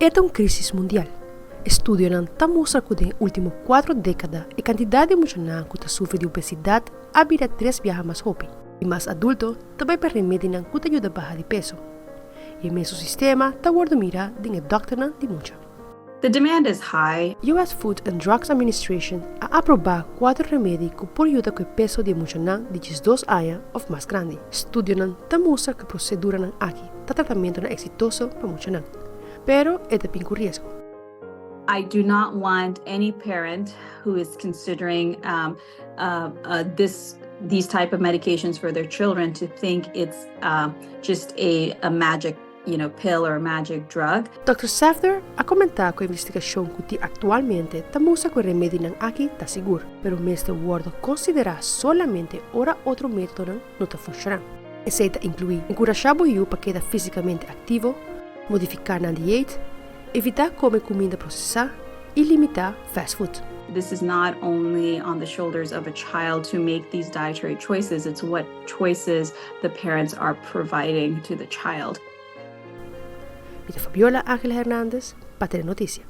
Esta é uma crise mundial. Estudos não mostram que nas últimas 4 décadas a quantidade de muchanan que sofre de obesidade ha habido 3 vezes mais rápido. E mais adultos também para remedinan que ajuda a bajar de peso. E o mesmo sistema está guardado mira de dokter de mucha. The demand is high. US Food and Drugs Administration ha aprobado 4 remédios que podem ajudar com o peso de muchanan de 2 anos ou mais grande. Estudos mostram que a procedura aqui está tratamento exitoso para muchanan, pero é também com risco. I do not want any parent who is considering these type of medications for their children to think it's just a magic pill or a magic drug. Dr. Safdar ha comentado que a investigação que atualmente mostra que o remedinan aqui está seguro, pero o mester Ward considera solamente ora outro método não está funcionando. Esse inclui encorajar o para quedar fisicamente ativo, modificar na dieta, evitar comer comida processada e limitar fast food. This is not only on the shoulders of a child to make these dietary choices, it's what choices the parents are providing to the child. Fabiola Angela-Hernandez, para Noticia.